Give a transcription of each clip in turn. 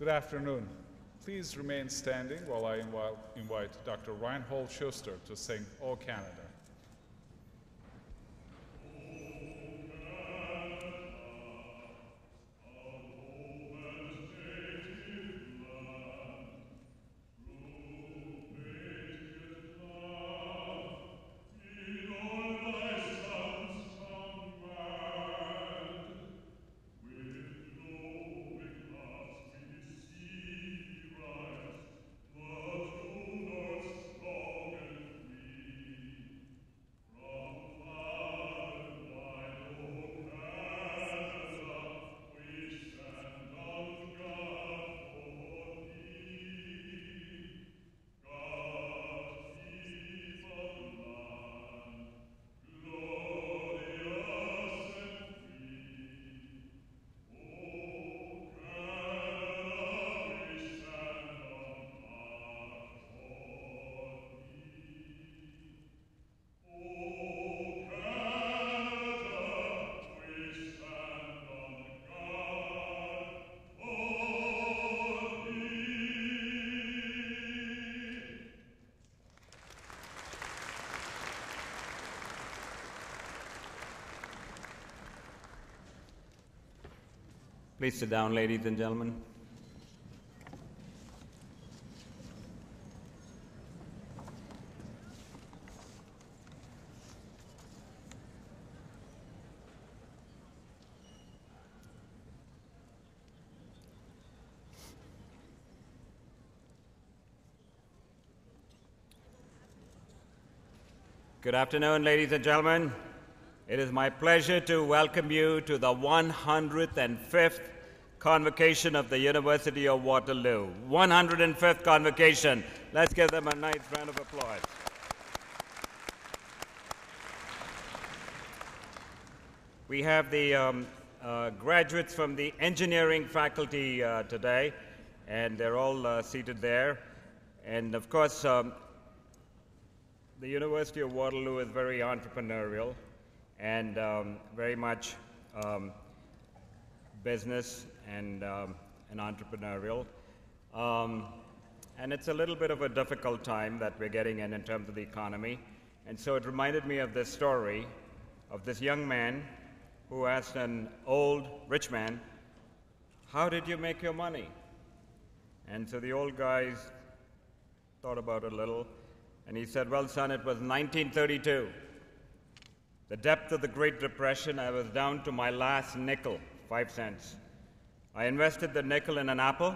Good afternoon. Please remain standing while I invite Dr. Reinhold Schuster to sing O Canada. Please sit down, ladies and gentlemen. Good afternoon, ladies and gentlemen. It is my pleasure to welcome you to the 105th Convocation of the University of Waterloo. 105th Convocation. Let's give them a nice round of applause. We have the graduates from the engineering faculty today, and they're all seated there. And of course, the University of Waterloo is very entrepreneurial and very much business and entrepreneurial. And it's a little bit of a difficult time that we're getting in terms of the economy. And so it reminded me of this story of this young man who asked an old rich man, "How did you make your money?" And so the old guy thought about it a little, and he said, "Well, son, it was 1932. The depth of the Great Depression, I was down to my last nickel, 5 cents. I invested the nickel in an apple,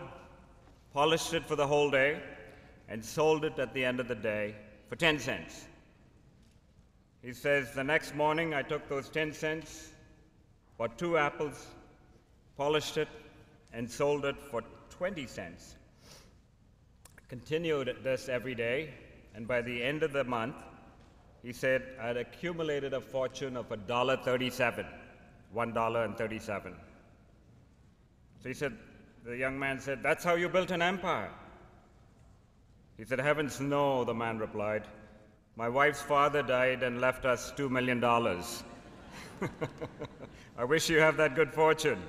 polished it for the whole day, and sold it at the end of the day for 10 cents. He says, the next morning I took those 10 cents, bought 2 apples, polished it, and sold it for 20 cents. Continued this every day, and by the end of the month, he said, I'd accumulated a fortune of $1.37, $1.37. So he said, the young man said, that's how you built an empire. He said, heavens no, the man replied. My wife's father died and left us $2 million. I wish you have that good fortune.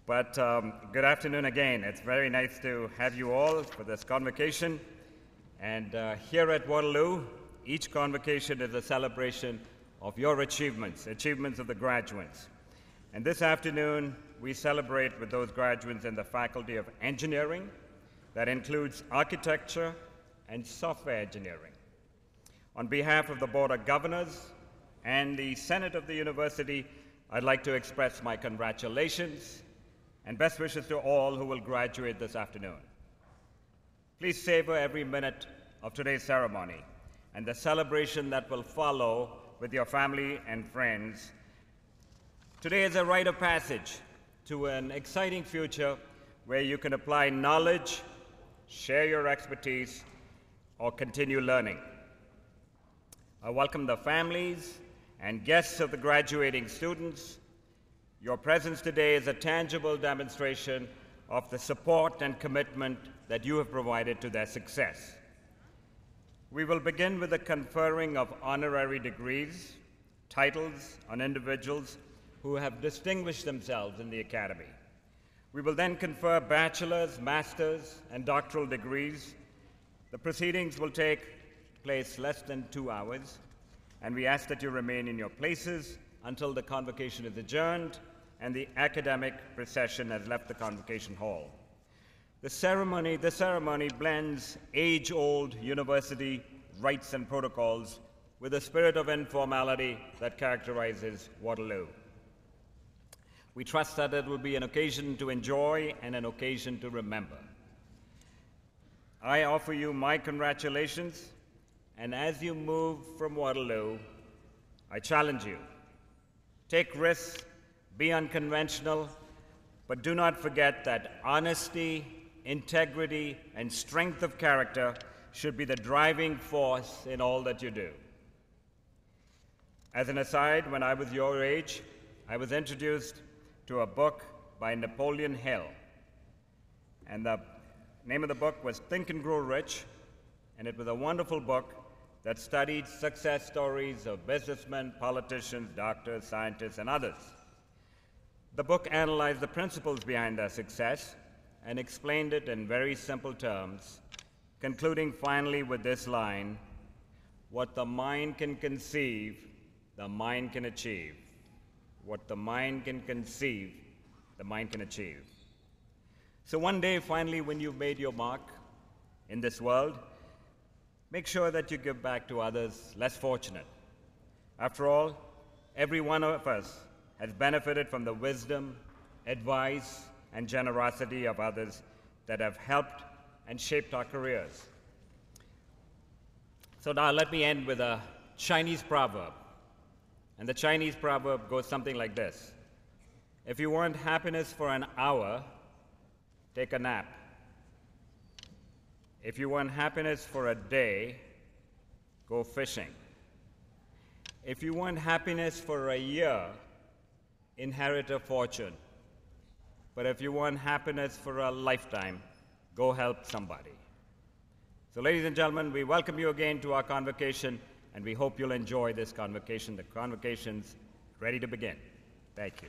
But good afternoon again. It's very nice to have you all for this convocation. And here at Waterloo, each convocation is a celebration of your achievements, achievements of the graduates. And this afternoon, we celebrate with those graduates in the Faculty of Engineering. That includes architecture and software engineering. On behalf of the Board of Governors and the Senate of the University, I'd like to express my congratulations and best wishes to all who will graduate this afternoon. Please savor every minute of today's ceremony and the celebration that will follow with your family and friends. Today is a rite of passage to an exciting future where you can apply knowledge, share your expertise, or continue learning. I welcome the families and guests of the graduating students. Your presence today is a tangible demonstration of the support and commitment that you have provided to their success. We will begin with the conferring of honorary degrees, titles on individuals who have distinguished themselves in the Academy. We will then confer bachelor's, master's, and doctoral degrees. The proceedings will take place less than 2 hours, and we ask that you remain in your places until the convocation is adjourned and the academic procession has left the convocation hall. This ceremony blends age-old university rites and protocols with the spirit of informality that characterizes Waterloo. We trust that it will be an occasion to enjoy and an occasion to remember. I offer you my congratulations, and as you move from Waterloo, I challenge you. Take risks, be unconventional, but do not forget that honesty, integrity, and strength of character should be the driving force in all that you do. As an aside, when I was your age, I was introduced to a book by Napoleon Hill. And the name of the book was Think and Grow Rich, and it was a wonderful book that studied success stories of businessmen, politicians, doctors, scientists, and others. The book analyzed the principles behind their success and explained it in very simple terms, concluding finally with this line: what the mind can conceive, the mind can achieve. What the mind can conceive, the mind can achieve. So one day, finally, when you've made your mark in this world, make sure that you give back to others less fortunate. After all, every one of us has benefited from the wisdom, advice, and generosity of others that have helped and shaped our careers. So now let me end with a Chinese proverb. And the Chinese proverb goes something like this: if you want happiness for an hour, take a nap. If you want happiness for a day, go fishing. If you want happiness for a year, inherit a fortune. But if you want happiness for a lifetime, go help somebody. So ladies and gentlemen, we welcome you again to our convocation, and we hope you'll enjoy this convocation. The convocation's ready to begin. Thank you.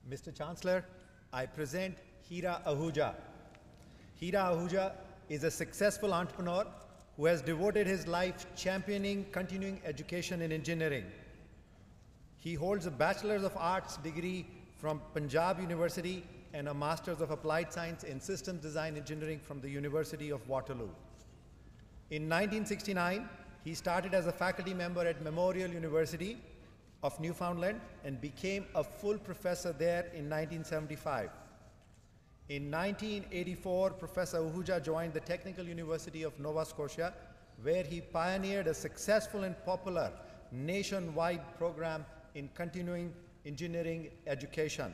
Mr. Chancellor, I present Hira Ahuja. Hira Ahuja is a successful entrepreneur who has devoted his life championing continuing education in engineering. He holds a Bachelor's of Arts degree from Punjab University and a Master's of Applied Science in Systems Design Engineering from the University of Waterloo. In 1969, he started as a faculty member at Memorial University of Newfoundland and became a full professor there in 1975. In 1984, Professor Ahuja joined the Technical University of Nova Scotia, where he pioneered a successful and popular nationwide program in continuing engineering education.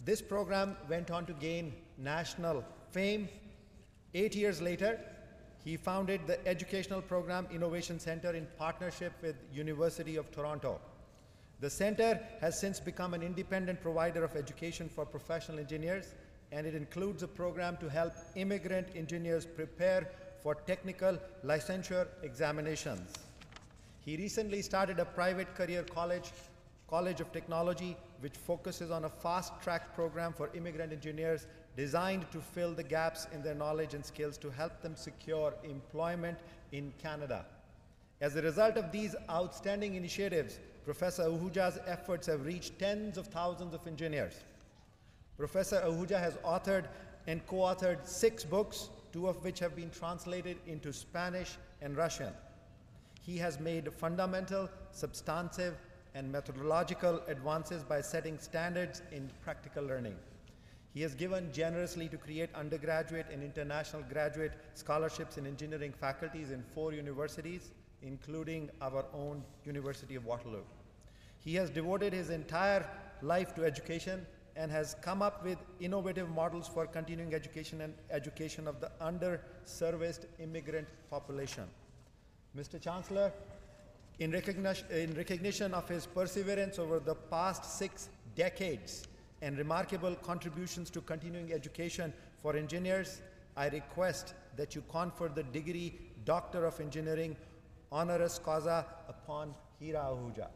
This program went on to gain national fame. 8 years later, he founded the Educational Program Innovation Center in partnership with University of Toronto. The center has since become an independent provider of education for professional engineers, and it includes a program to help immigrant engineers prepare for technical licensure examinations. He recently started a private career college, College of Technology, which focuses on a fast-track program for immigrant engineers designed to fill the gaps in their knowledge and skills to help them secure employment in Canada. As a result of these outstanding initiatives, Professor Ahuja's efforts have reached tens of thousands of engineers. Professor Ahuja has authored and co-authored 6 books, 2 of which have been translated into Spanish and Russian. He has made fundamental, substantive, and methodological advances by setting standards in practical learning. He has given generously to create undergraduate and international graduate scholarships in engineering faculties in 4 universities, including our own University of Waterloo. He has devoted his entire life to education and has come up with innovative models for continuing education and education of the underserviced immigrant population. Mr. Chancellor, In recognition of his perseverance over the past 6 decades and remarkable contributions to continuing education for engineers, I request that you confer the degree Doctor of Engineering honoris causa upon Hira Ahuja.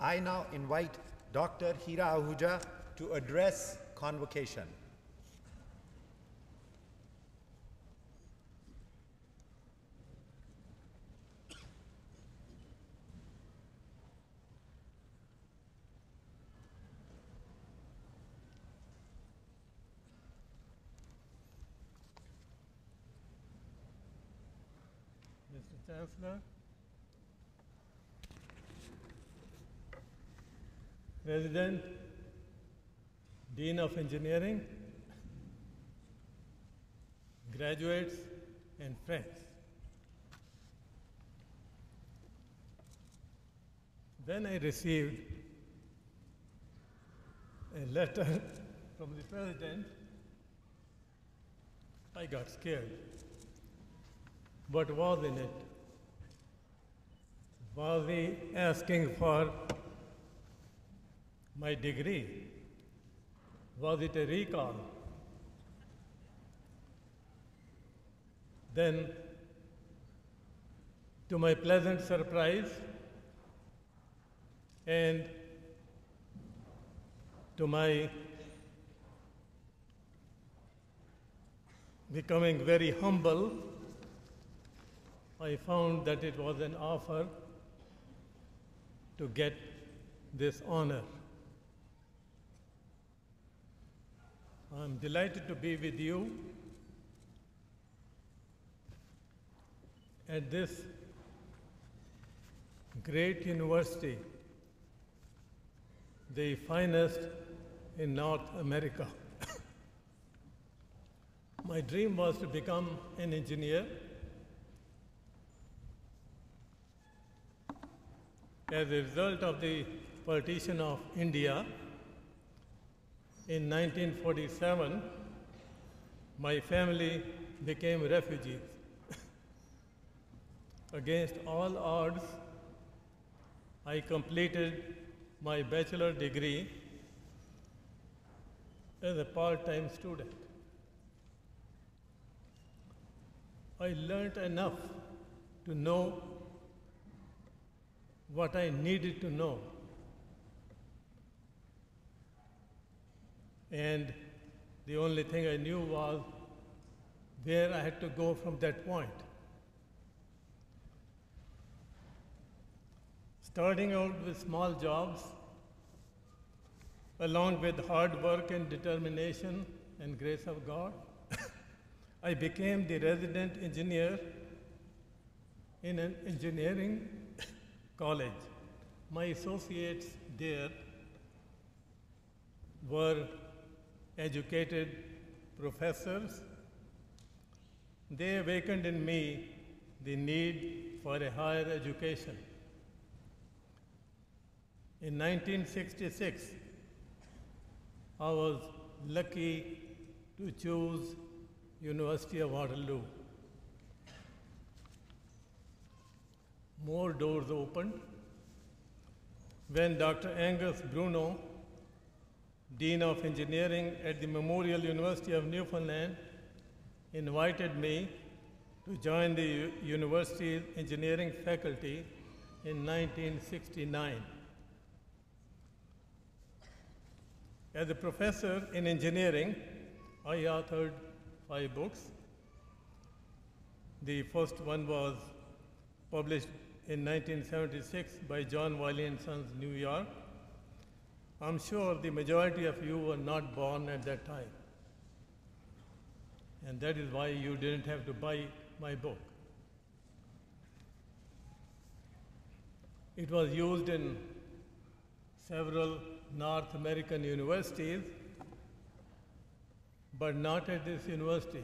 I now invite Dr. Hira Ahuja to address Convocation. Mr. Chancellor, President, Dean of Engineering, graduates, and friends. When I received a letter from the President, I got scared. What was in it? Was he asking for my degree? Was it a recall? Then, to my pleasant surprise and to my becoming very humble, I found that it was an offer to get this honor. I'm delighted to be with you at this great university, the finest in North America. My dream was to become an engineer. As a result of the partition of India, in 1947, my family became refugees. Against all odds, I completed my bachelor degree as a part-time student. I learned enough to know what I needed to know. And the only thing I knew was where I had to go from that point. Starting out with small jobs, along with hard work and determination and grace of God, I became the resident engineer in an engineering college. My associates there were educated professors. They awakened in me the need for a higher education. In 1966, I was lucky to choose University of Waterloo. More doors opened when Dr. Angus Bruno, Dean of Engineering at the Memorial University of Newfoundland, invited me to join the university's engineering faculty in 1969. As a professor in engineering, I authored 5 books. The first one was published in 1976 by John Wiley & Sons, New York. I'm sure the majority of you were not born at that time. And that is why you didn't have to buy my book. It was used in several North American universities, but not at this university,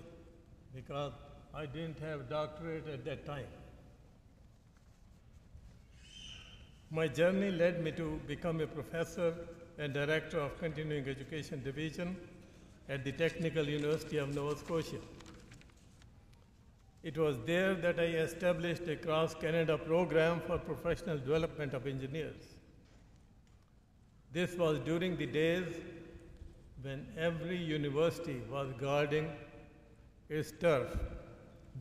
because I didn't have doctorate at that time. My journey led me to become a professor and director of Continuing Education Division at the Technical University of Nova Scotia. It was there that I established a cross-Canada program for professional development of engineers. This was during the days when every university was guarding its turf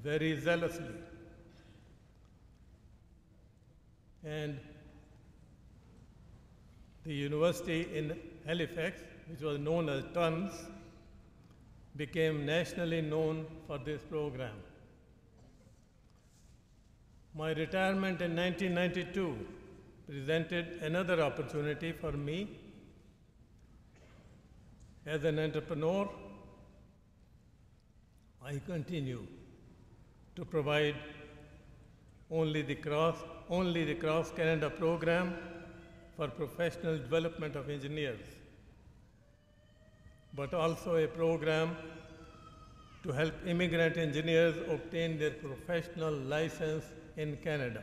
very zealously. And the university in Halifax, which was known as TUNS, became nationally known for this program. My retirement in 1992 presented another opportunity for me. As an entrepreneur, I continue to provide only the Cross-Canada program for professional development of engineers, but also a program to help immigrant engineers obtain their professional license in Canada.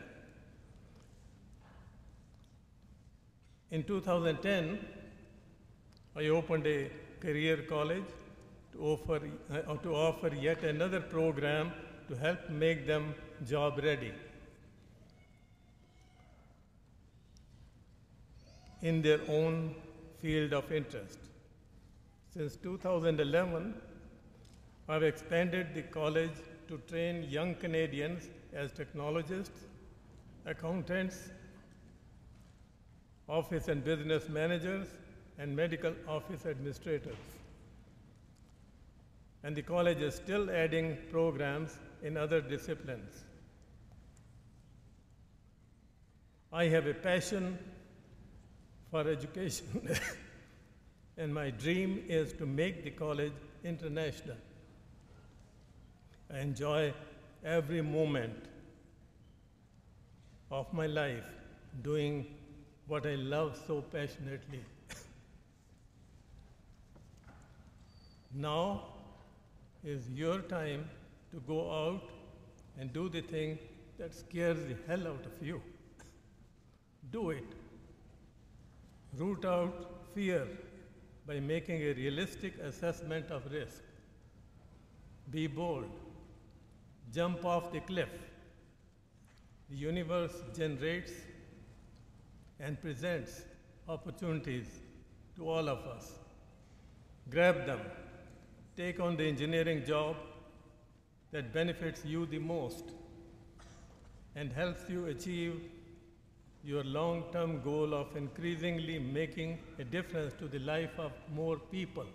In 2010, I opened a career college to offer yet another program to help make them job ready. In their own field of interest. Since 2011, I've expanded the college to train young Canadians as technologists, accountants, office and business managers, and medical office administrators. And the college is still adding programs in other disciplines. I have a passion for education, and my dream is to make the college international. I enjoy every moment of my life doing what I love so passionately. Now is your time to go out and do the thing that scares the hell out of you. Do it. Root out fear by making a realistic assessment of risk. Be bold. Jump off the cliff. The universe generates and presents opportunities to all of us. Grab them. Take on the engineering job that benefits you the most and helps you achieve your long-term goal of increasingly making a difference to the life of more people.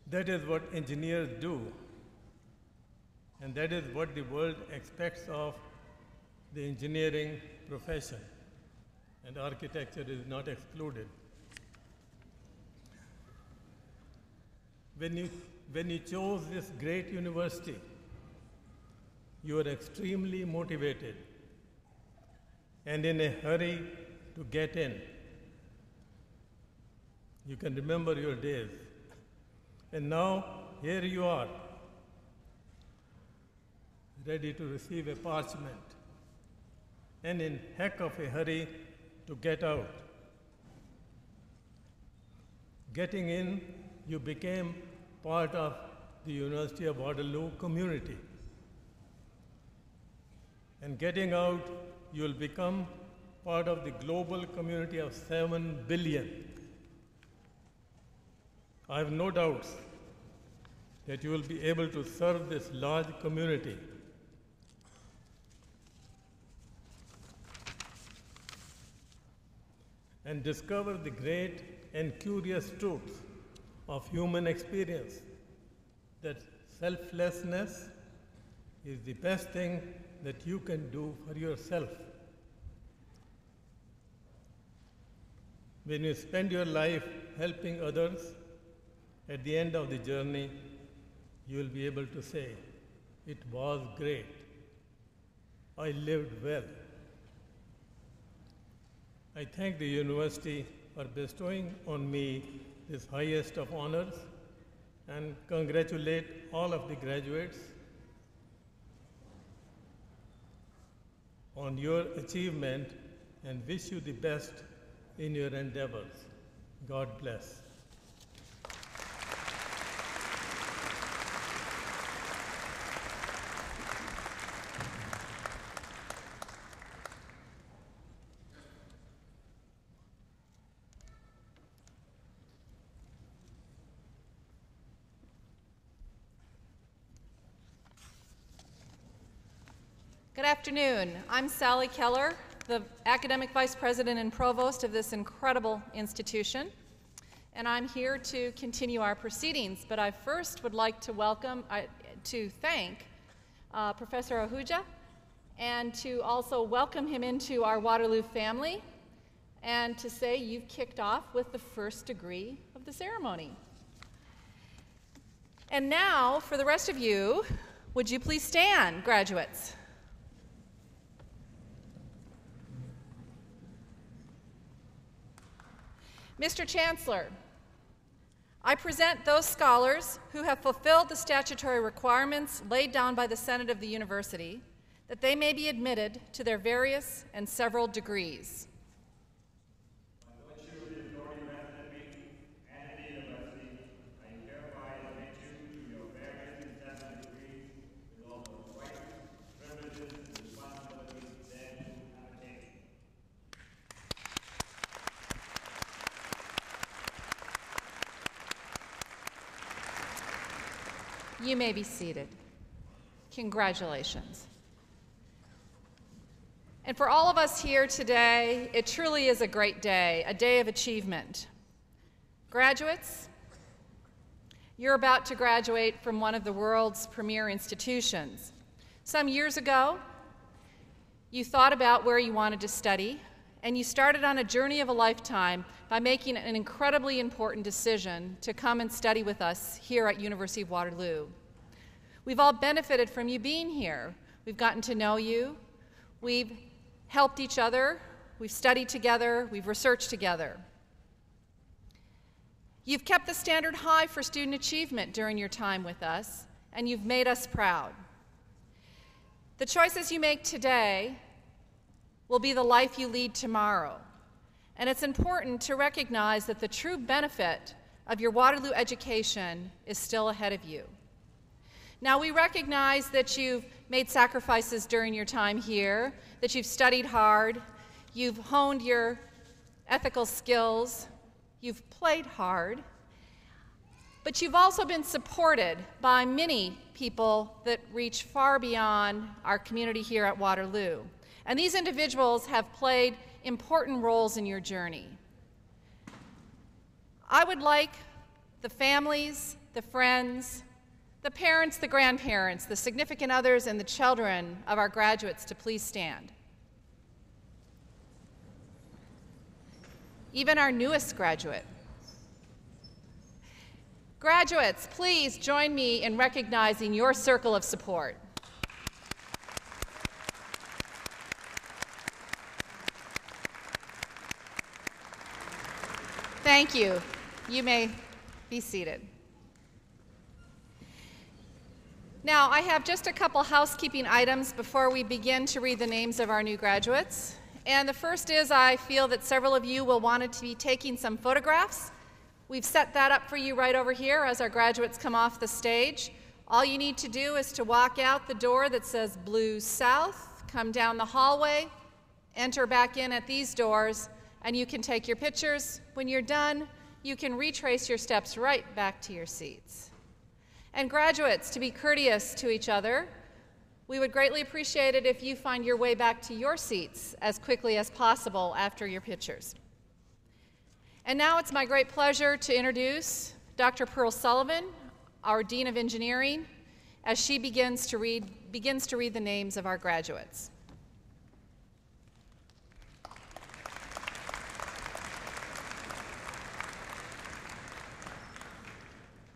That is what engineers do, and that is what the world expects of the engineering profession, and architecture is not excluded. When you chose this great university, you were extremely motivated and in a hurry to get in. You can remember your days. And now, here you are, ready to receive a parchment, and in heck of a hurry to get out. Getting in, you became part of the University of Waterloo community. And getting out, you'll become part of the global community of 7 billion. I have no doubts that you will be able to serve this large community. And discover the great and curious truths of human experience, that selflessness is the best thing that you can do for yourself. When you spend your life helping others, at the end of the journey, you will be able to say, it was great. I lived well. I thank the university for bestowing on me this highest of honors and congratulate all of the graduates on your achievement and wish you the best in your endeavors. God bless. Good afternoon. I'm Sally Keller, the Academic Vice President and Provost of this incredible institution, and I'm here to continue our proceedings. But I first would like to thank Professor Ahuja, and to also welcome him into our Waterloo family, and to say you've kicked off with the first degree of the ceremony. And now, for the rest of you, would you please stand, graduates? Mr. Chancellor, I present those scholars who have fulfilled the statutory requirements laid down by the Senate of the University, that they may be admitted to their various and several degrees. By virtue of the authority vested in me and in the university, I hereby admit you to your various and several degrees with all those rights, privileges, and responsibilities thereto appertaining. You may be seated. Congratulations. And for all of us here today, it truly is a great day, a day of achievement. Graduates, you're about to graduate from one of the world's premier institutions. Some years ago, you thought about where you wanted to study, and you started on a journey of a lifetime by making an incredibly important decision to come and study with us here at University of Waterloo. We've all benefited from you being here. We've gotten to know you. We've helped each other. We've studied together. We've researched together. You've kept the standard high for student achievement during your time with us, and you've made us proud. The choices you make today will be the life you lead tomorrow. And it's important to recognize that the true benefit of your Waterloo education is still ahead of you. Now, we recognize that you've made sacrifices during your time here, that you've studied hard, you've honed your ethical skills, you've played hard, but you've also been supported by many people that reach far beyond our community here at Waterloo. And these individuals have played important roles in your journey. I would like the families, the friends, the parents, the grandparents, the significant others, and the children of our graduates to please stand. Even our newest graduate. Graduates, please join me in recognizing your circle of support. Thank you. You may be seated. Now, I have just a couple housekeeping items before we begin to read the names of our new graduates. And the first is, I feel that several of you will want to be taking some photographs. We've set that up for you right over here as our graduates come off the stage. All you need to do is to walk out the door that says Blue South, come down the hallway, enter back in at these doors, and you can take your pictures. When you're done, you can retrace your steps right back to your seats. And graduates, to be courteous to each other, we would greatly appreciate it if you find your way back to your seats as quickly as possible after your pictures. And now it's my great pleasure to introduce Dr. Pearl Sullivan, our Dean of Engineering, as she begins to read the names of our graduates.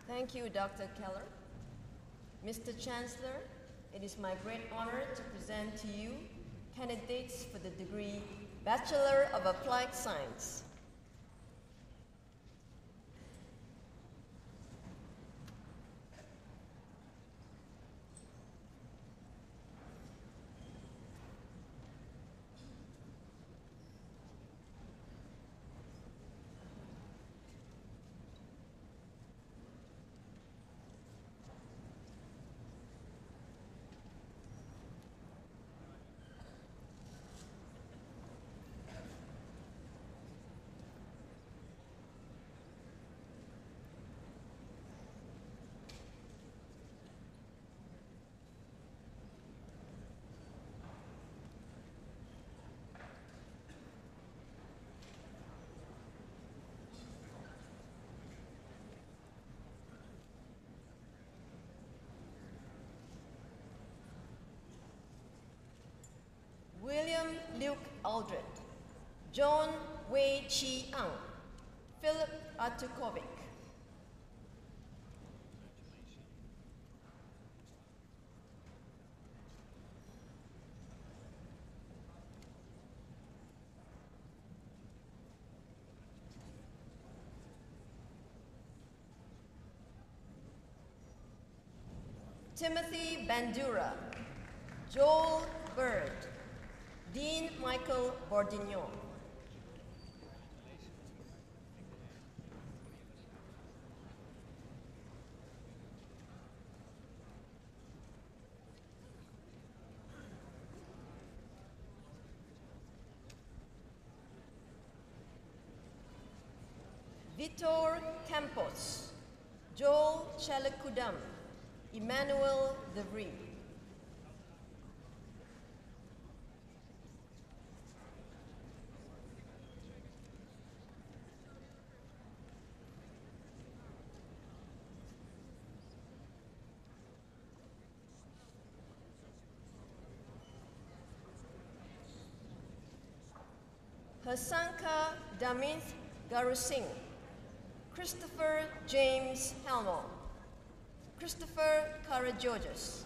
Thank you, Dr. Keller. Mr. Chancellor, it is my great honor to present to you candidates for the degree Bachelor of Applied Science. William Luke Aldred, John Wei Chi Ang, Philip Atukovic. Timothy Bandura, Joel Bird, Dean Michael Bordignon. Vitor Campos, Joel Chalakudam, Emmanuel DeVries. Hasanka Damit Garusing, Christopher James Helmo, Christopher Karageorges.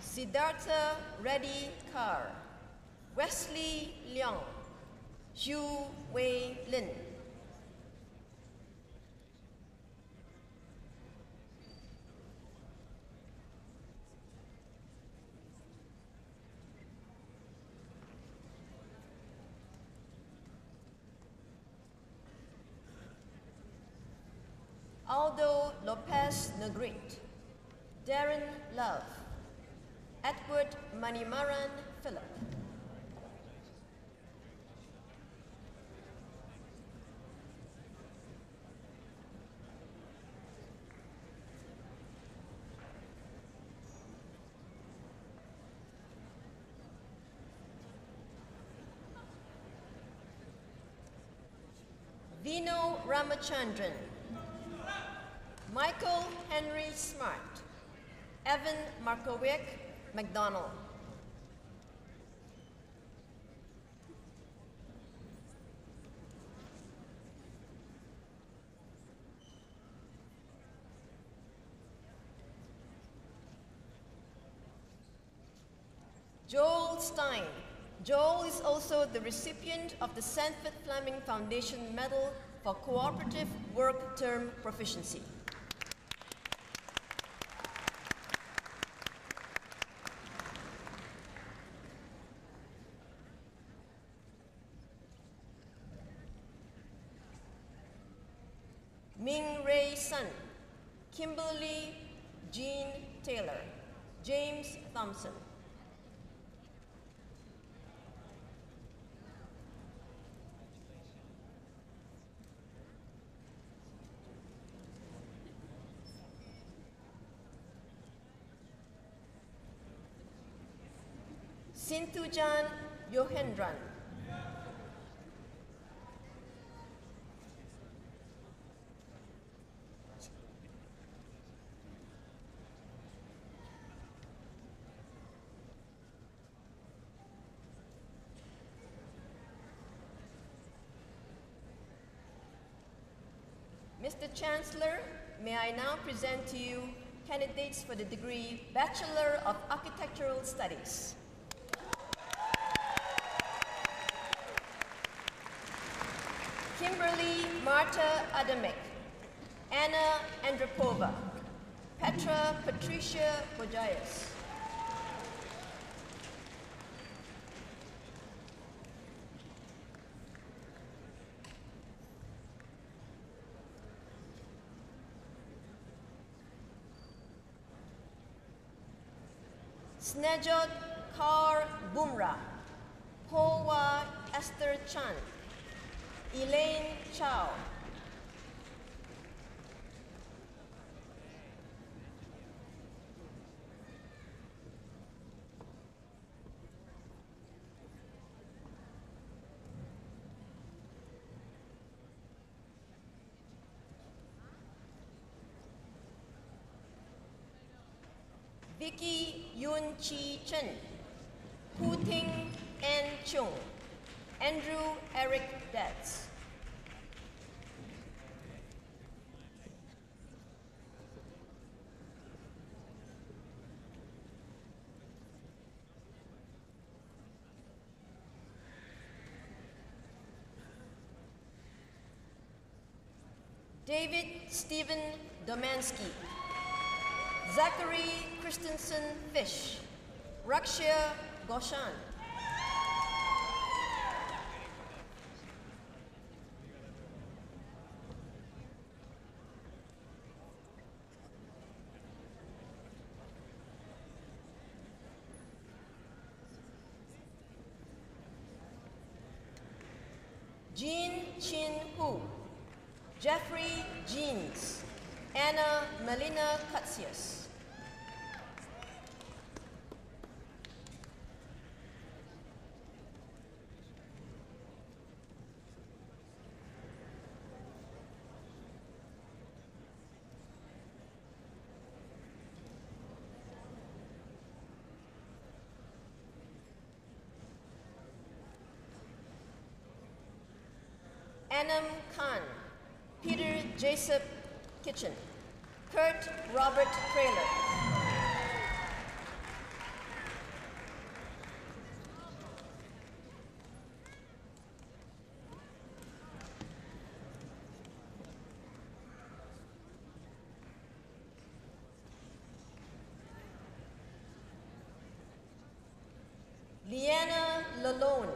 Siddhartha Reddy Carr, Wesley Leong, Xu Wei Lin. Aldo Lopez Negrit, Darren Love, Edward Manimaran Philip. Vino Ramachandran, Michael Henry Smart, Evan Markowiak McDonald. Joel Stein. Joel is also the recipient of the Sanford Fleming Foundation Medal for Cooperative Work Term Proficiency. Ming Ray Sun, Kimberly Jean Taylor, James Thompson. Sintujan Yohendran. Mr. Chancellor, may I now present to you candidates for the degree Bachelor of Architectural Studies. Kimberly Marta Adamek, Anna Andropova, Petra Patricia Bojayas. Snejot Kaur Bumrah, Hoa Esther Chan, Elaine Chow. Vicky Yun Chi Chen, Pu Ting N Chung, Andrew Eric Datz. David Stephen Domansky, Zachary Christensen Fish, Rakshya Goshan. Jean Chin Hu, Jeffrey Jeans, Anna Melina Katsias. Anam Khan, Peter Jacob Kitchen, Kurt Robert Trailer. Liana Lalone,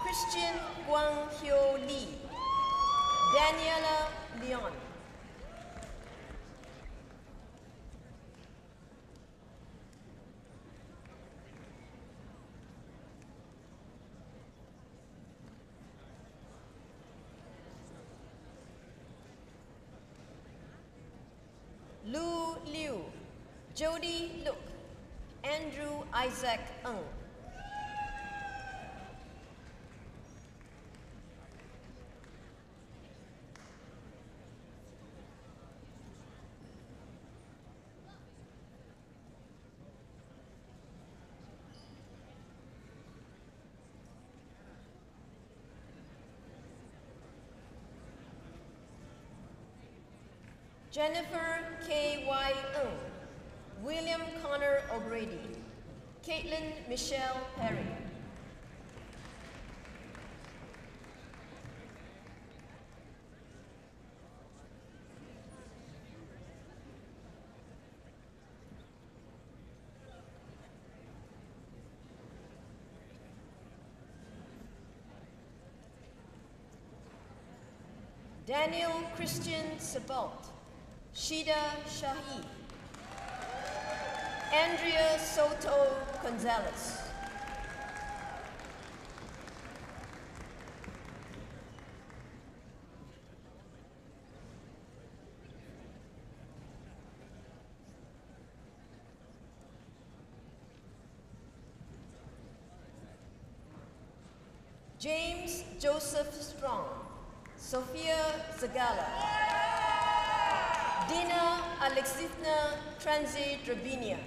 Christian Guang Hyo Lee, Daniela Leon. Lu Liu, Jody Look, Andrew Isaac Ng. Jennifer K.Y. Ng, William Connor O'Grady, Caitlin Michelle Perry. Daniel Christian Sabalt, Shida Shahi, Andrea Soto Gonzalez, James Joseph Strong, Sofia Zagala, Dina Alexithna Transi Drabinia,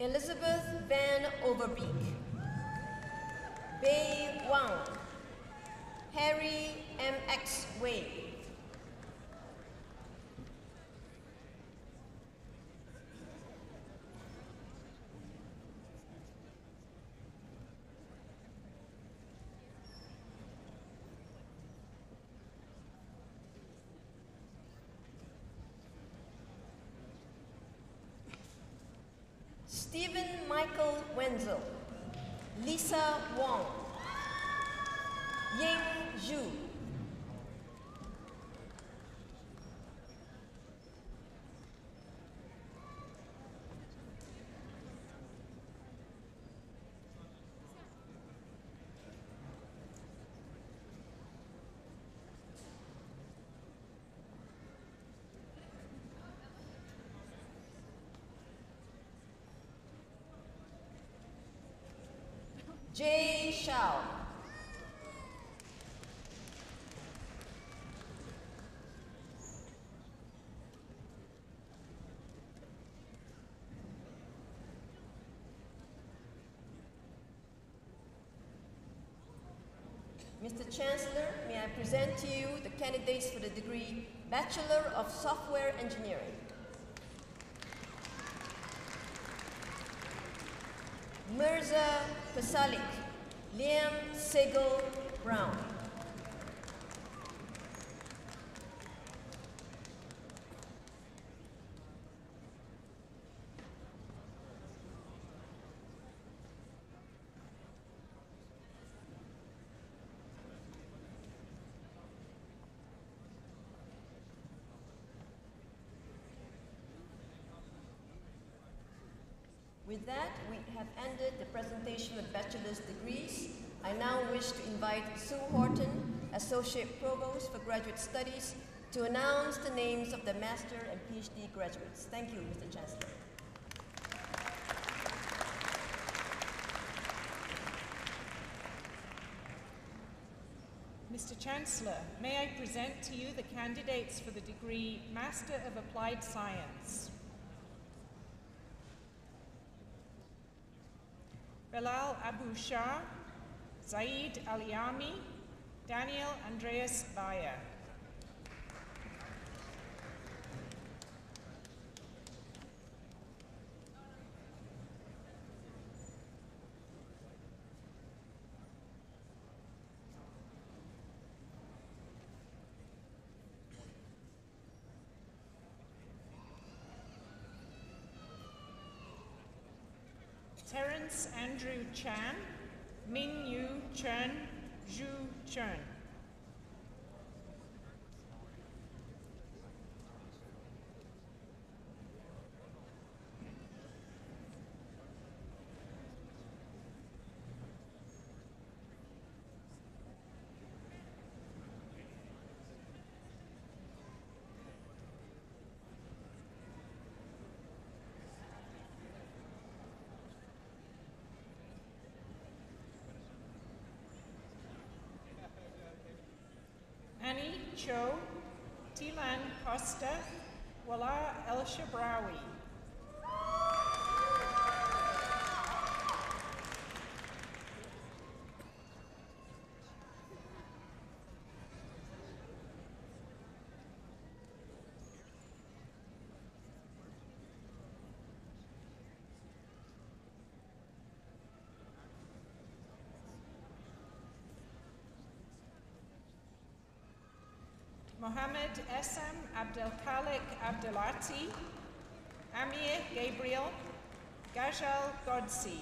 Elizabeth Van Overbeek, Bei Wang, Harry M.X. Wade, Stephen Michael Wenzel, Lisa Wong, Ying Zhu, Jay Shao, Mr. Chancellor, may I present to you the candidates for the degree Bachelor of Software Engineering. Mirza Pasalik, Liam Segal Brown. With that, we have ended the presentation of bachelor's degrees. I now wish to invite Sue Horton, Associate Provost for Graduate Studies, to announce the names of the Master and PhD graduates. Thank you, Mr. Chancellor. Mr. Chancellor, may I present to you the candidates for the degree Master of Applied Science. Bilal Abu Shah, Zaid Aliami, Daniel Andreas Bayer. Terence Andrew Chan, Ming Yu Chen, Zhu Chen. Annie Cho, Tilan Costa, Wala El Shabrawi. Mohammed Essam Abdelkhalik Abdelati, Amir Gabriel, Gajal Godsi.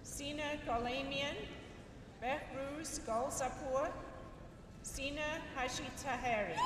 Sina Golamian, Behruz Golzapur, Sina Haji Taheri.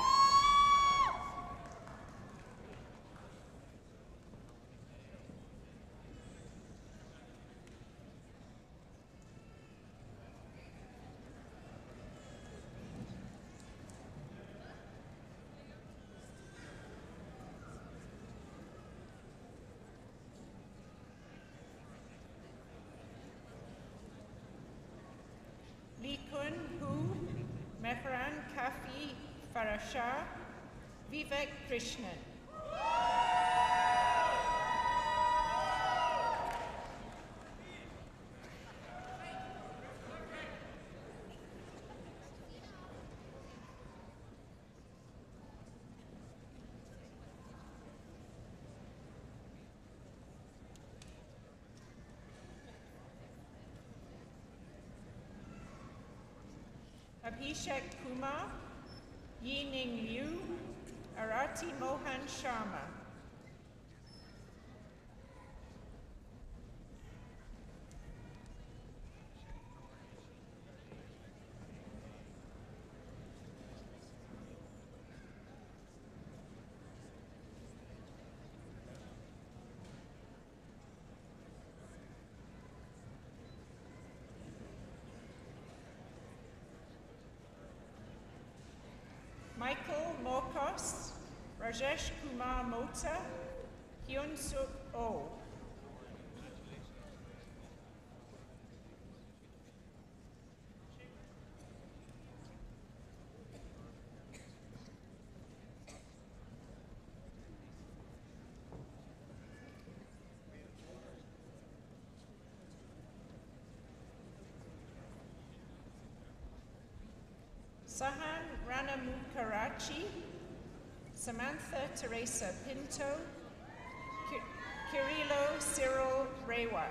Likun Hu, Mehran Kafi Farashar, Vivek Krishnan. Abhishek Kumar, Yining Liu, Arati Mohan Sharma. Michael Mokos, Rajesh Kumar Mota, Hyun Suk Oh. Sahan Rana Mukarachi, Samantha Teresa Pinto, Kirilo Cyril Rewa.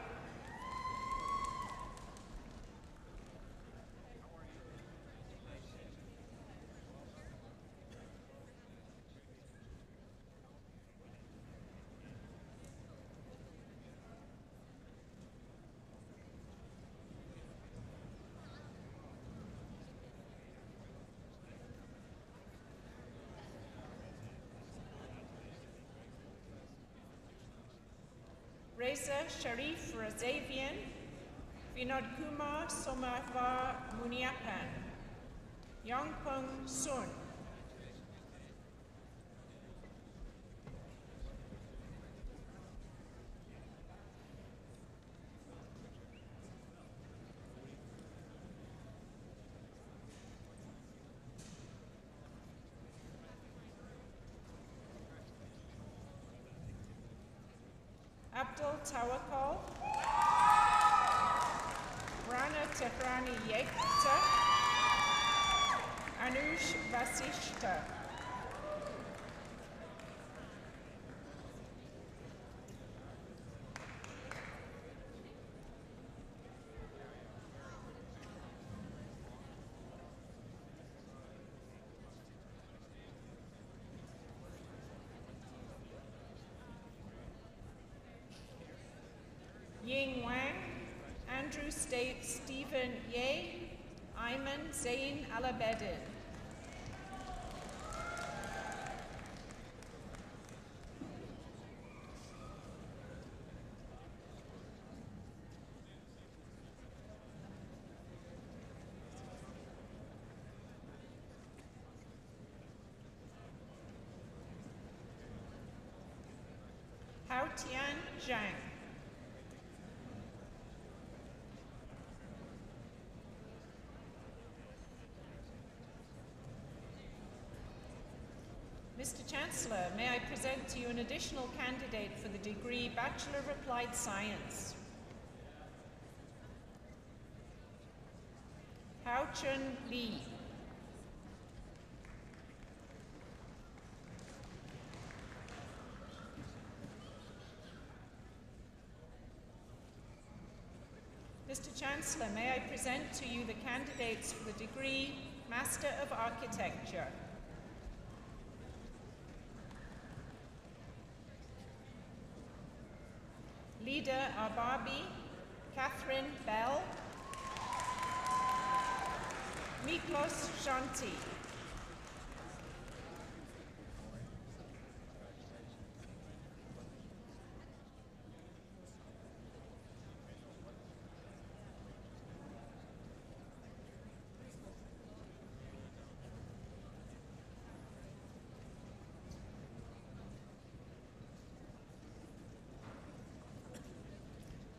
Reza Sharif Razavian, Vinod Kumar Somavar Muniapan, Yongpung Sun. Abdul Tawakkol, Rana Tehrani Yekta, Anush Vasishta. Ying Wang, Andrew Stephen Ye, Ayman Zain Alabedin. Hao Tian Zhang. Mr. Chancellor, may I present to you an additional candidate for the degree Bachelor of Applied Science. Hwa-chun Lee. Mr. Chancellor, may I present to you the candidates for the degree Master of Architecture. Lida Arbabi, Catherine Bell, Miklos Shanti.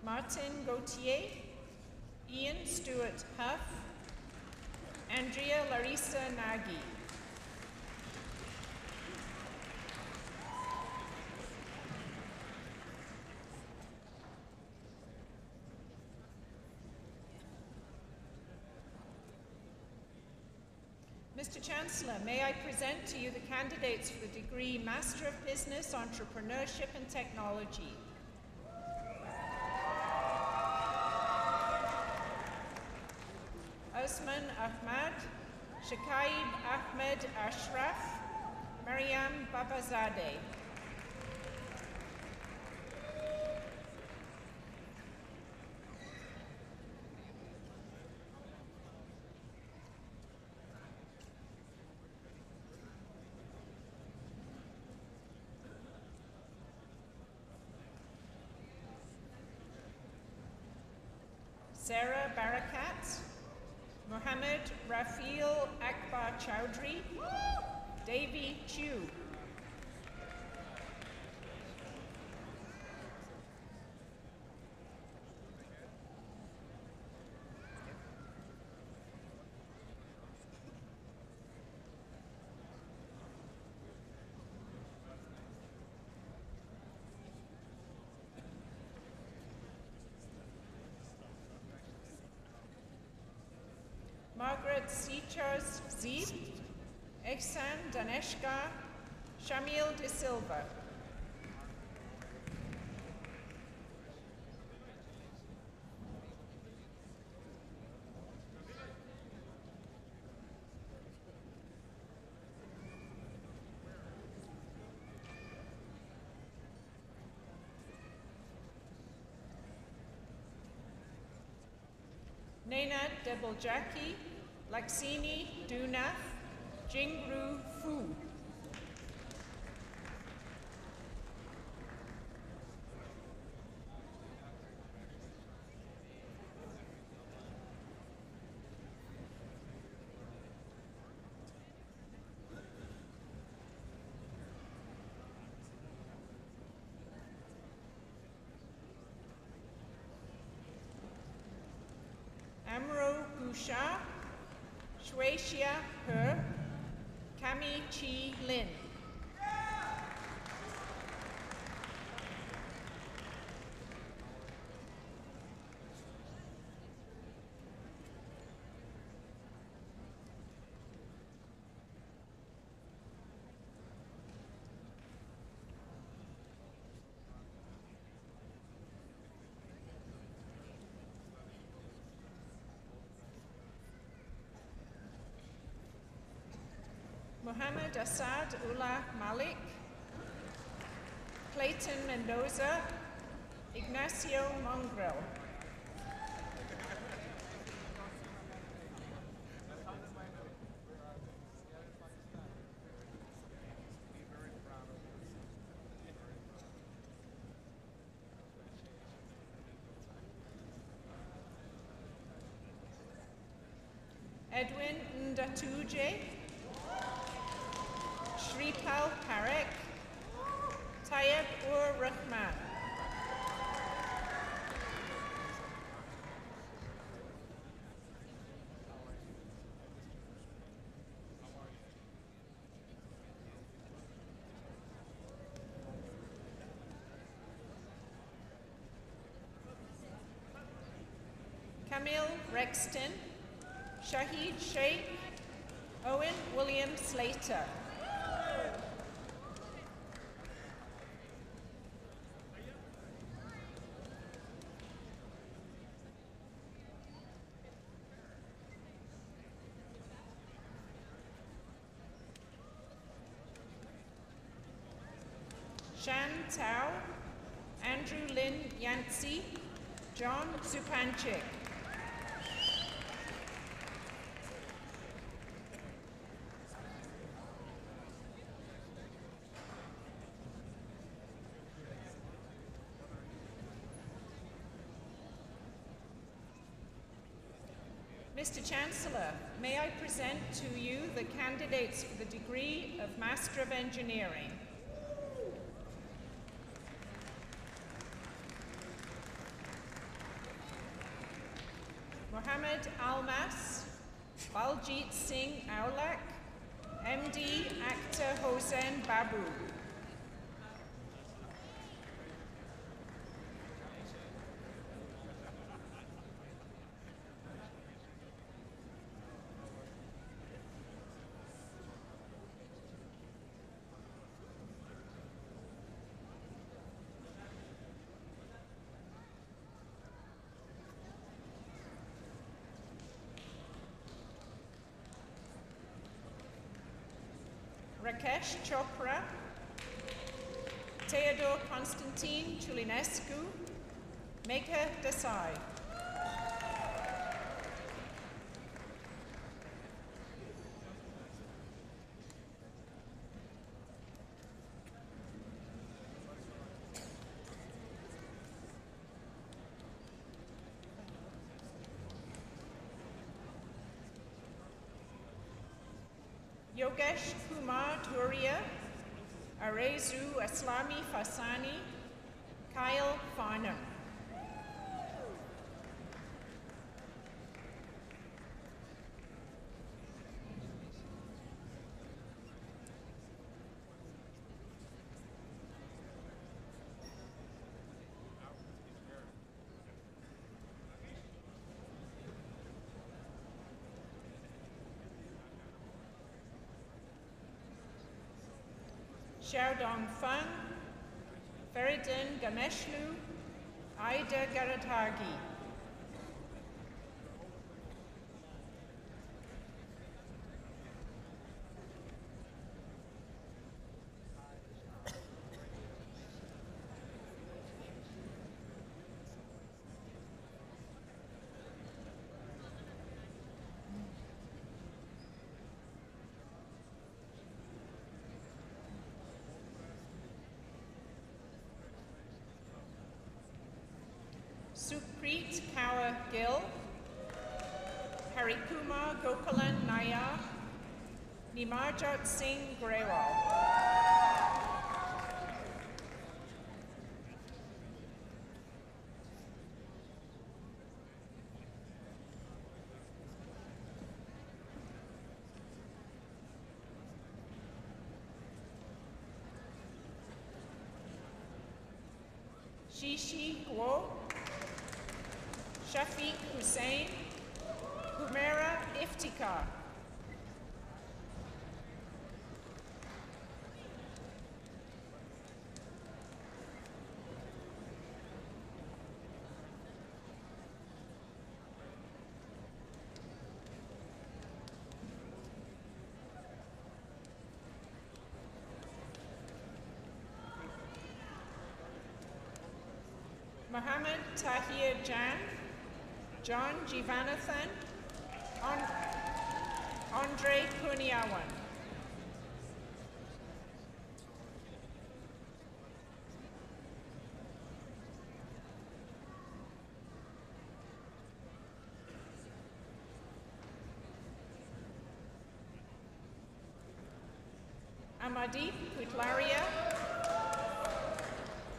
Martin Gauthier, Ian Stewart Huff, Andrea Larissa Nagy. Mr. Chancellor, may I present to you the candidates for the degree Master of Business, Entrepreneurship and Technology. Osman Ahmad, Shakaib Ahmed Ashraf, Mariam Babazadeh. Sarah Barakat, Mohammed Rafiel Akbar Chowdhury, Davy Chu. Margaret Seachers Zeeb, Ehsan Daneshka, Shamil De Silva. Naina Debeljaki, Laksini Dunath, Jingru Fu. Amro Gusha, Shueishia He, Kami Chi Lin. Mohammed Assad Ullah Malik, Clayton Mendoza, Ignacio Mongrel. Edwin Ndatuje, Shripal Parekh, Tayyib Ur Rahman. Camille Rexton, Shahid Sheikh Owen William Slater. Shan Tao, Andrew Lin Yancey, John Zupanchik. Mr. Chancellor, may I present to you the candidates for the degree of Master of Engineering. Mohammed Almas, Baljit Singh Aulak, MD Akhtar Hossain Babu. Rakesh Chopra, Theodore Constantine Chulinescu, Megha Desai. Yogesh Kumar Dhuria, Arezu Aslami Fasani, Kyle Farnham. Xiaodong Feng, Feridun Gameshlu, Aida Garadhagi. Supreet Kaur Gill, Harikumar Gopalan Nair, Nimarjot Singh Grewal. Shishi Guo, Shafiq Hussain, Humaira Iftikhar. Mohammed Tahir Jan, John Jivanathan, Andre Kuniawan. Amadip Kutlaria,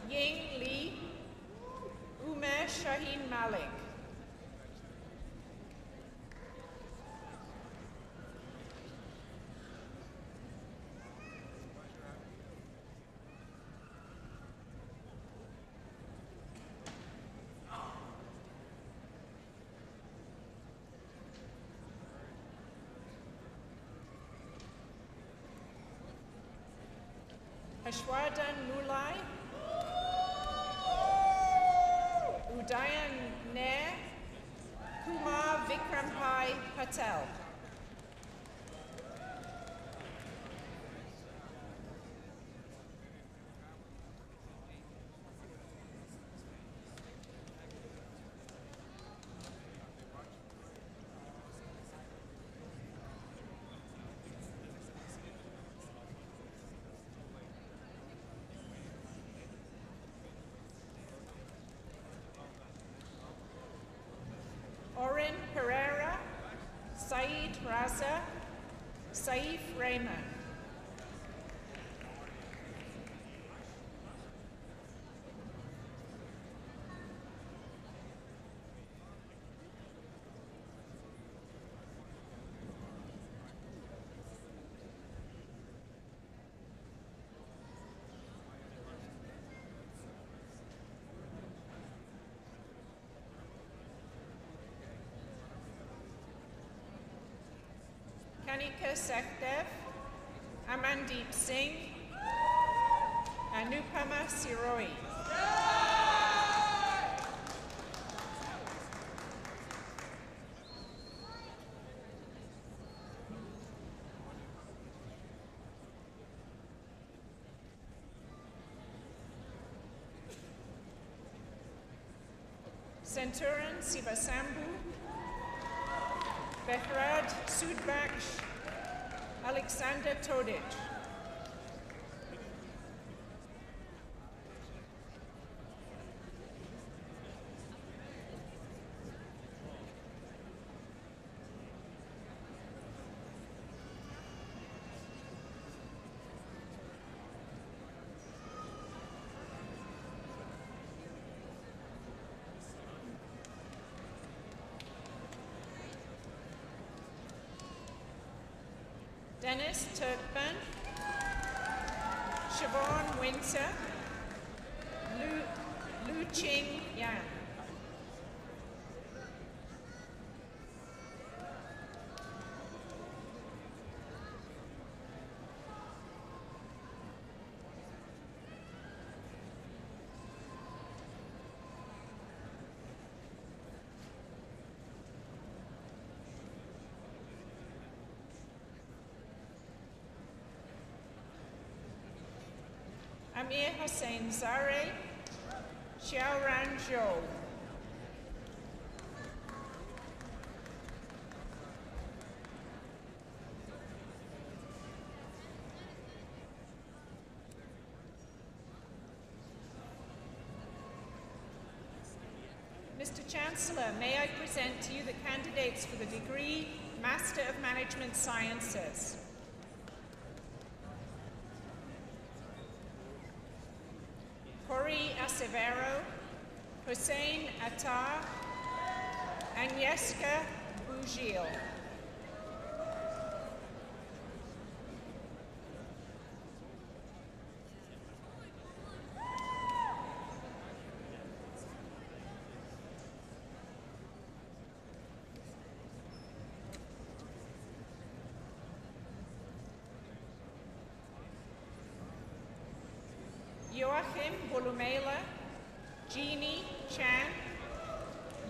Ying Li, Umer Shaheen Malik. Hashwardan Mulai, Udayan Nair, Kumar Vikrampai Patel. Orin Pereira, Saeed Raza, Saif Rahman. Kanika Sakhdev, Amandeep Singh, Anupama Siroi. Centurion Sivasambu, Behrad Sudbaksh, Alexander Todic. Dennis Turkman, Siobhan Winter, Lu Ching Yan. Amir Hossein Zare, Xiaoran Zhou. Mr. Chancellor, may I present to you the candidates for the degree Master of Management Sciences. Corey Acevero, Hussein Attar, Agnieszka Bugil. Joachim Bolumela, Jeannie Chan,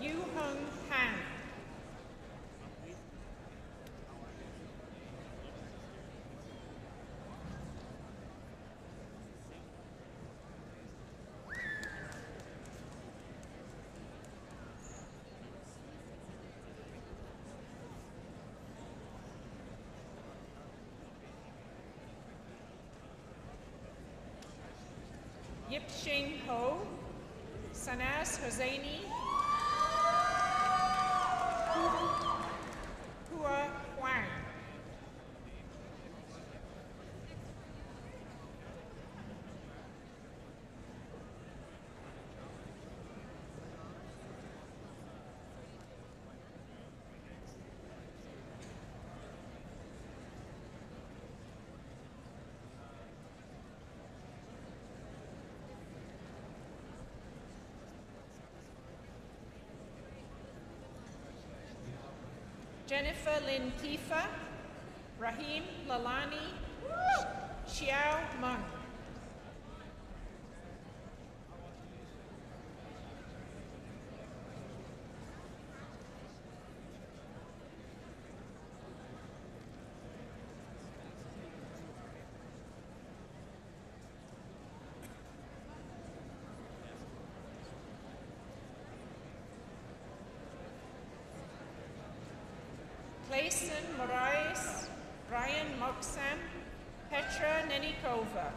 Yu Hung Han. Yip-Shing Ho, Sanaz Hosseini, Hua Huang. Jennifer Lin Kifa, Rahim Lalani, Xiao Meng. Clayson Moraes, Ryan Moksam, Petra Nenikova.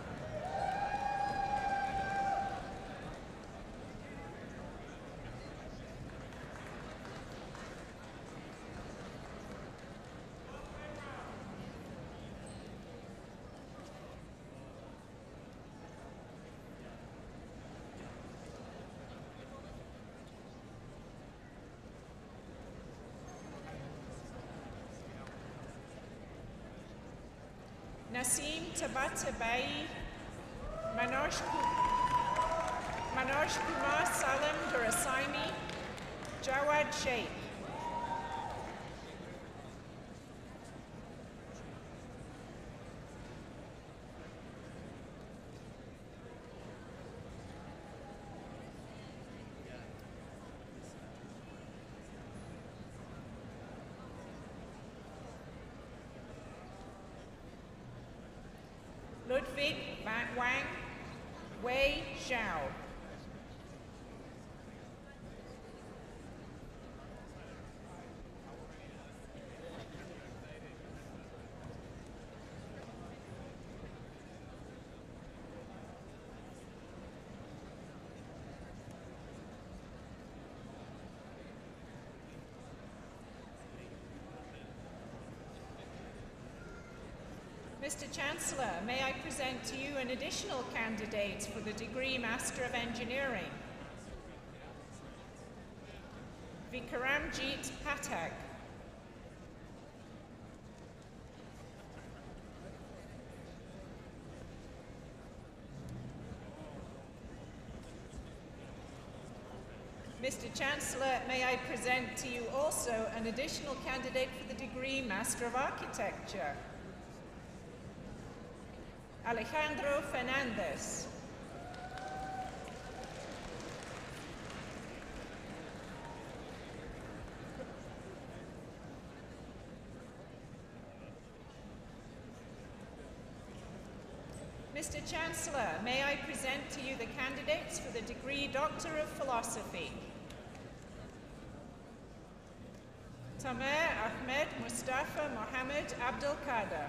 Nasim Tabatabai, Manoj Kumar Salim Durasaini, Jawad Sheikh. Ludwig Wang Wei Zhao. Mr. Chancellor, may I present to you an additional candidate for the degree Master of Engineering. Vikramjit Pathak. Mr. Chancellor, may I present to you also an additional candidate for the degree Master of Architecture. Alejandro Fernandez. Mr. Chancellor, may I present to you the candidates for the degree Doctor of Philosophy. Tamer Ahmed Mustafa Mohammed Abdul Qadir.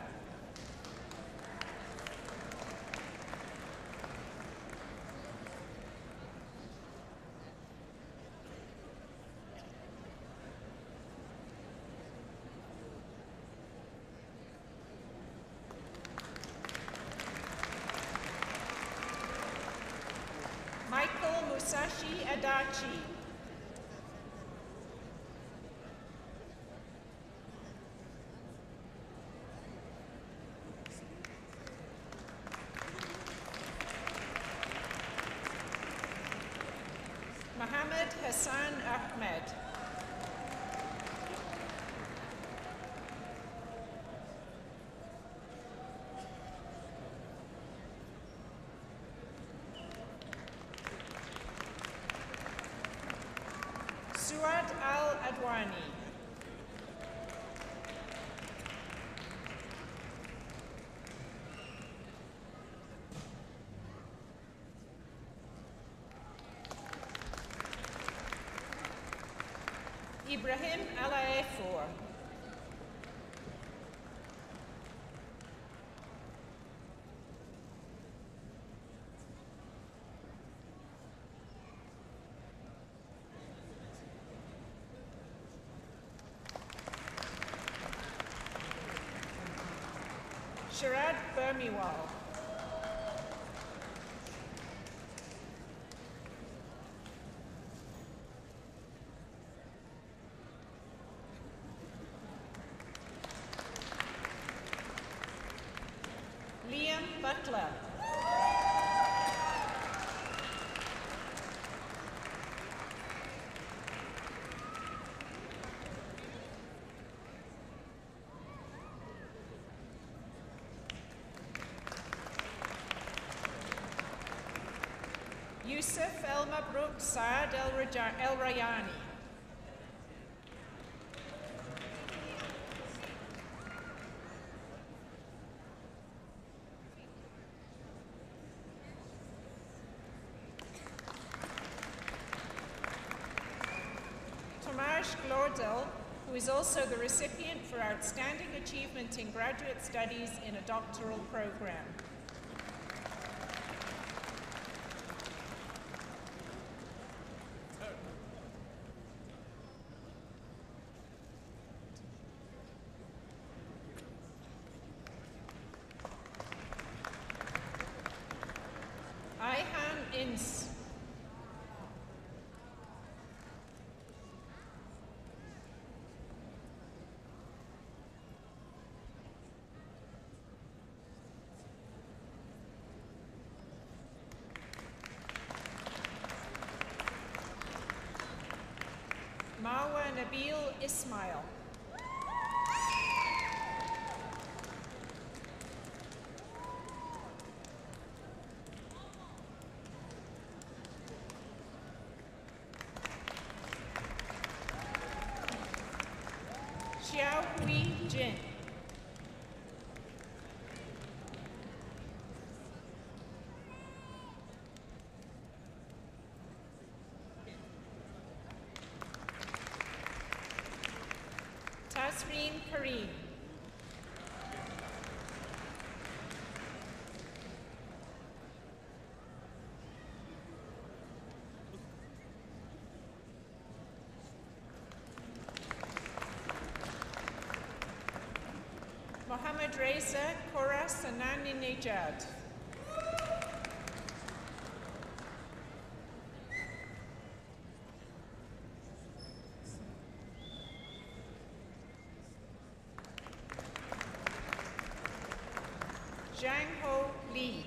Michael Musashi Adachi. Mohammed Hassan Ahmed. Suad Al-Adwani. Ibrahim Alaefour. Sharad Bermiwal. Liam Butler. Yusuf El Mabruk Saad El Rayani. Tomasz Glordel who is also the recipient for Outstanding Achievement in Graduate Studies in a doctoral program. Ihan Ins. Marwa Nabil Ismail. Xiao Hui Jin. Tasreen Kareem. Mohammed Reza Kora Sanani Nejad. Zhang Ho Li.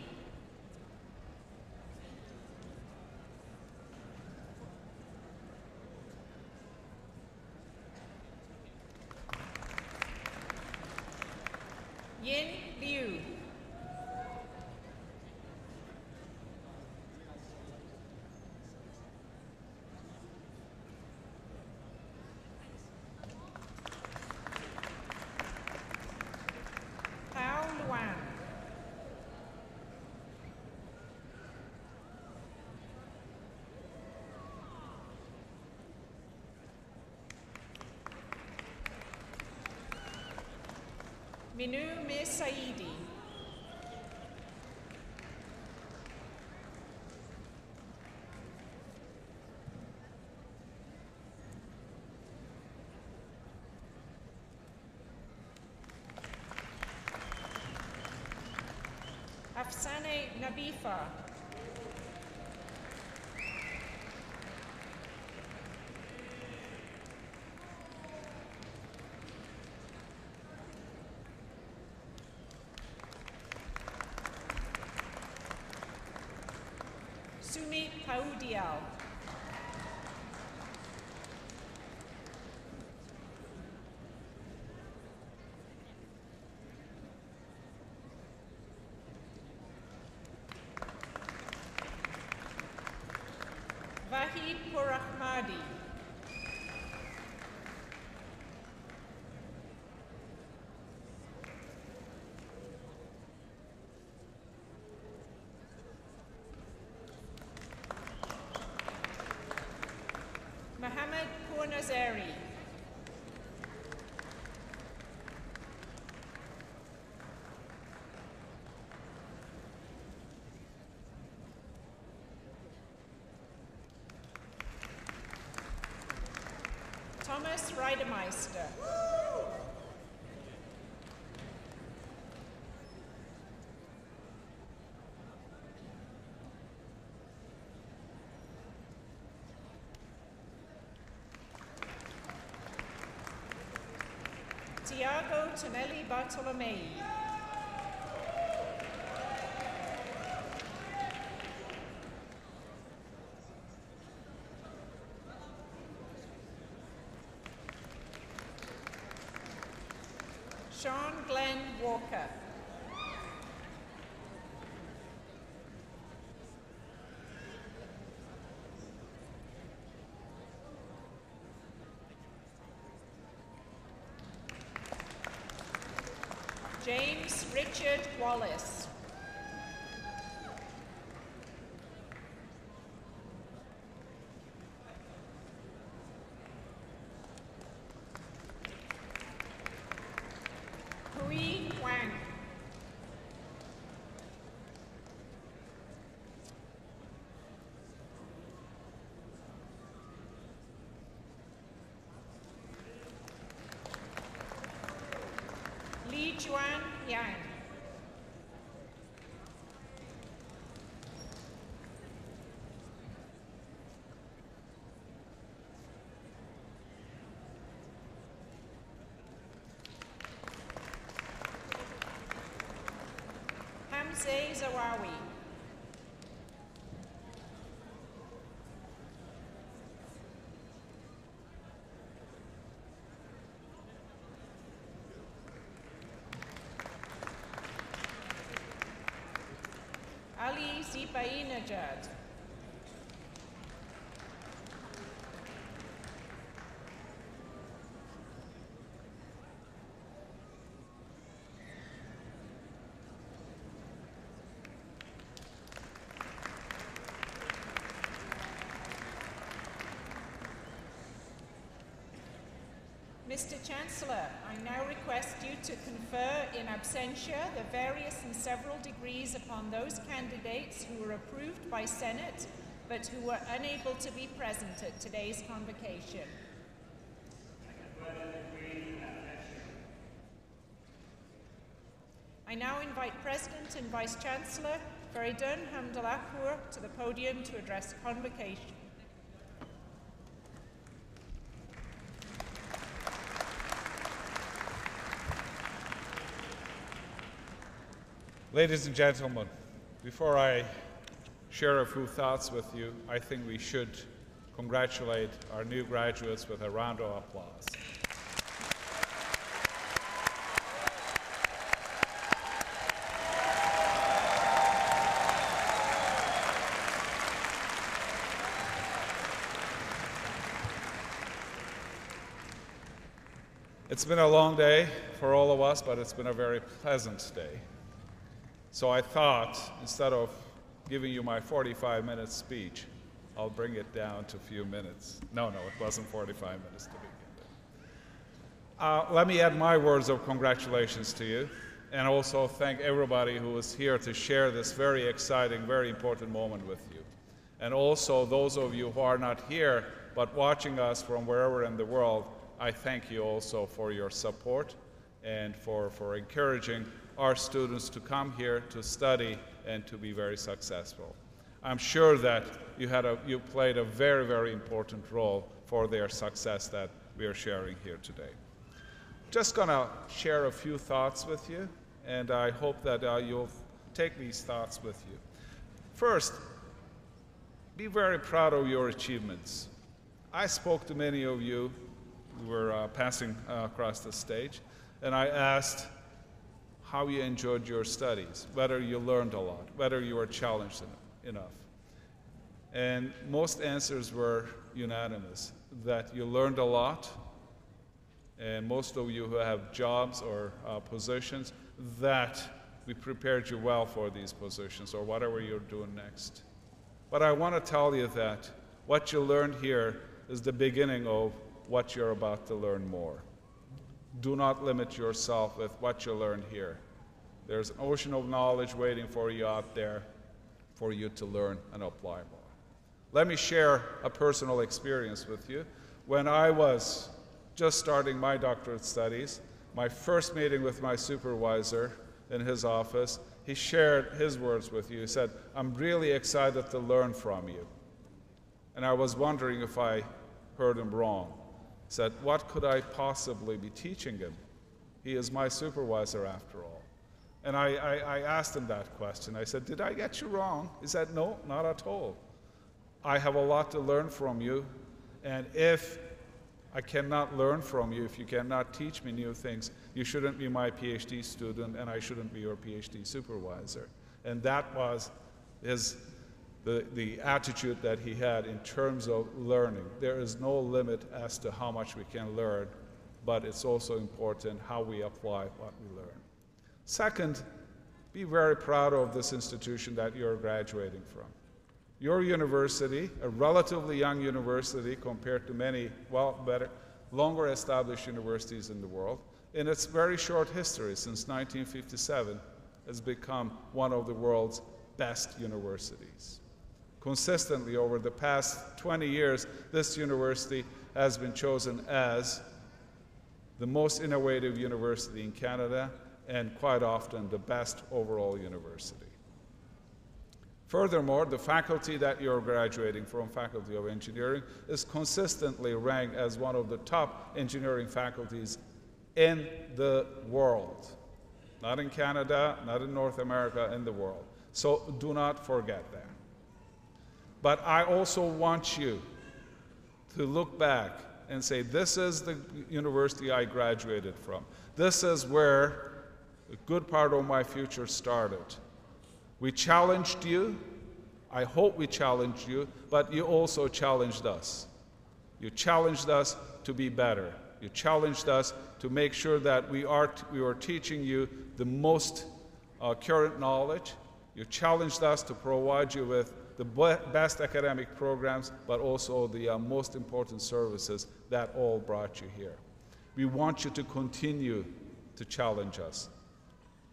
Yin Liu. Hao Luan. Minu Mir Saidi. Afsane Nabifa. Sumit Paudial. Vahid Purahmadi. Mohammed Purnazari. Thomas Reidemeister. Tiago Tonelli Bartolomei. Sean Glenn Walker. James Richard Wallace. Chuan Yang. Hamza Zawawi. Ali Zipai Najad. Mr. Chancellor, I now request you to confer in absentia the various and several degrees upon those candidates who were approved by Senate but who were unable to be present at today's convocation. I now invite President and Vice Chancellor Feridun Hamdallahpur to the podium to address convocation. Ladies and gentlemen, before I share a few thoughts with you, I think we should congratulate our new graduates with a round of applause. It's been a long day for all of us, but it's been a very pleasant day. So I thought, instead of giving you my 45-minute speech, I'll bring it down to a few minutes. No, it wasn't 45 minutes to begin with. Let me add my words of congratulations to you, and also thank everybody who was here to share this very exciting, very important moment with you. And also those of you who are not here, but watching us from wherever in the world, I thank you also for your support and for encouraging our students to come here to study and to be very successful. I'm sure that you played a very, very important role for their success that we are sharing here today. Just gonna share a few thoughts with you, and I hope that you'll take these thoughts with you. First, be very proud of your achievements. I spoke to many of you who were passing across the stage, and I asked how you enjoyed your studies, whether you learned a lot, whether you were challenged enough. And most answers were unanimous, that you learned a lot, and most of you who have jobs or positions, that we prepared you well for these positions or whatever you're doing next. But I want to tell you that what you learned here is the beginning of what you're about to learn more. Do not limit yourself with what you learned here. There's an ocean of knowledge waiting for you out there for you to learn and apply more. Let me share a personal experience with you. When I was just starting my doctorate studies, my first meeting with my supervisor in his office, he shared his words with you. He said, "I'm really excited to learn from you." And I was wondering if I heard him wrong. He said, "What could I possibly be teaching him? He is my supervisor after all." And I asked him that question. I said, "Did I get you wrong?" He said, "No, not at all. I have a lot to learn from you, and if I cannot learn from you, if you cannot teach me new things, you shouldn't be my PhD student, and I shouldn't be your PhD supervisor." And that was the attitude that he had in terms of learning. There is no limit as to how much we can learn, but it's also important how we apply what we learn. Second, be very proud of this institution that you're graduating from. Your university, a relatively young university compared to many, longer established universities in the world, in its very short history, since 1957, has become one of the world's best universities. Consistently over the past 20 years, this university has been chosen as the most innovative university in Canada and quite often the best overall university. Furthermore, the faculty that you're graduating from, Faculty of Engineering, is consistently ranked as one of the top engineering faculties in the world. Not in Canada, not in North America, in the world. So do not forget that. But I also want you to look back and say, this is the university I graduated from. This is where a good part of my future started. We challenged you. I hope we challenged you, but you also challenged us. You challenged us to be better. You challenged us to make sure that we are teaching you the most current knowledge. You challenged us to provide you with the best academic programs, but also the most important services that all brought you here. We want you to continue to challenge us.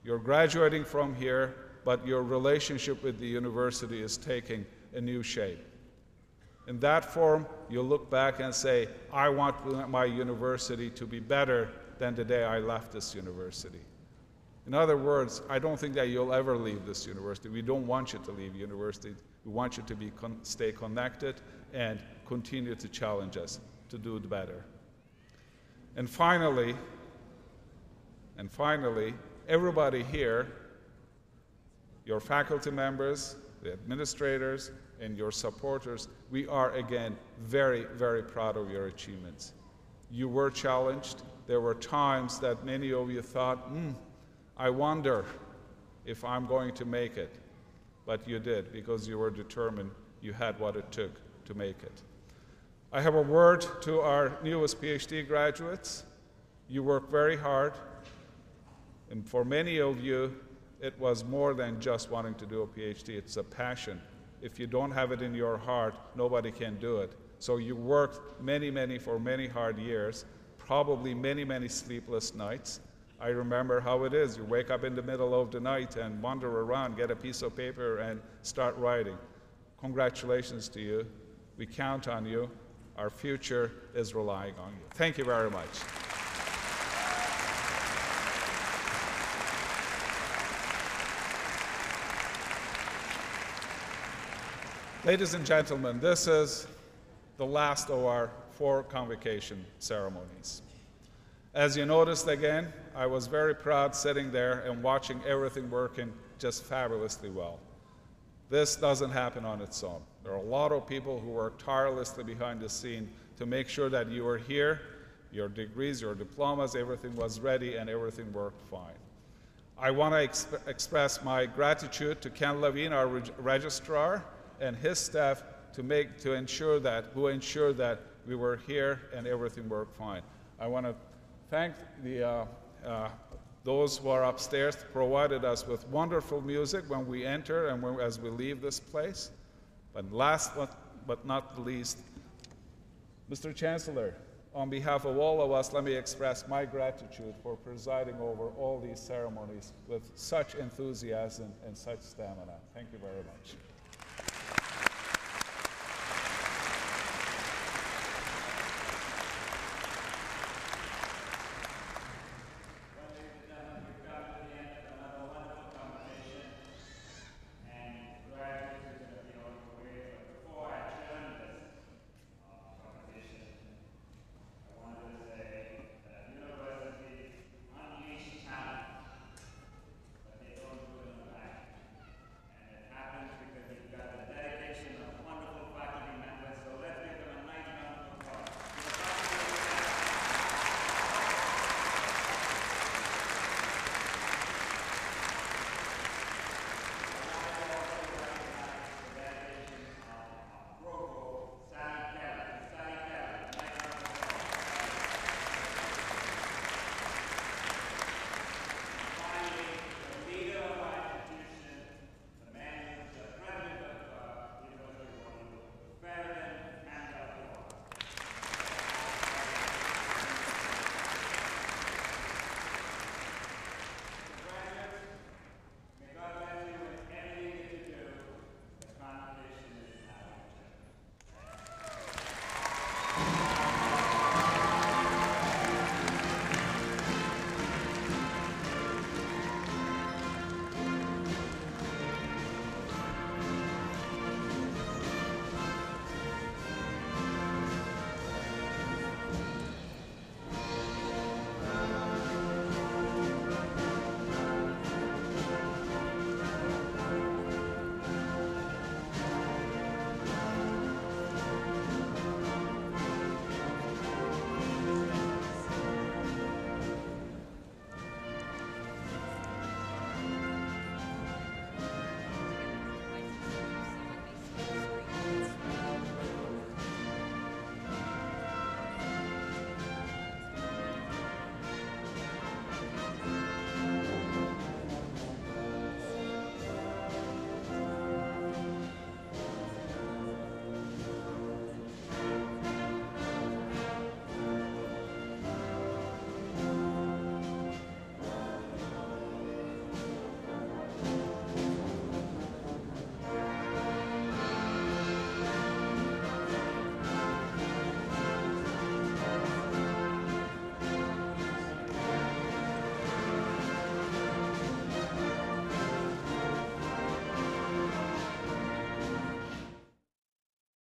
You're graduating from here, but your relationship with the university is taking a new shape. In that form, you'll look back and say, I want my university to be better than the day I left this university. In other words, I don't think that you'll ever leave this university. We don't want you to leave university. We want you to stay connected and continue to challenge us to do it better. And finally, everybody here, your faculty members, the administrators, and your supporters, we are again very, very proud of your achievements. You were challenged. There were times that many of you thought, I wonder if I'm going to make it. But you did, because you were determined, you had what it took to make it. I have a word to our newest PhD graduates. You work very hard, and for many of you, it was more than just wanting to do a PhD. It's a passion. If you don't have it in your heart, nobody can do it. So you worked for many hard years, probably many sleepless nights. I remember how it is. You wake up in the middle of the night and wander around, get a piece of paper, and start writing. Congratulations to you. We count on you. Our future is relying on you. Thank you very much. Ladies and gentlemen, this is the last of our 4 convocation ceremonies. As you noticed again, I was very proud sitting there and watching everything working just fabulously well. This doesn't happen on its own. There are a lot of people who work tirelessly behind the scene to make sure that you were here, your degrees, your diplomas, everything was ready and everything worked fine. I want to express my gratitude to Ken Levine, our registrar, and his staff who ensured that we were here and everything worked fine. I want to thank those who are upstairs who provided us with wonderful music when we enter and as we leave this place. But last but not least, Mr. Chancellor, on behalf of all of us, let me express my gratitude for presiding over all these ceremonies with such enthusiasm and such stamina. Thank you very much.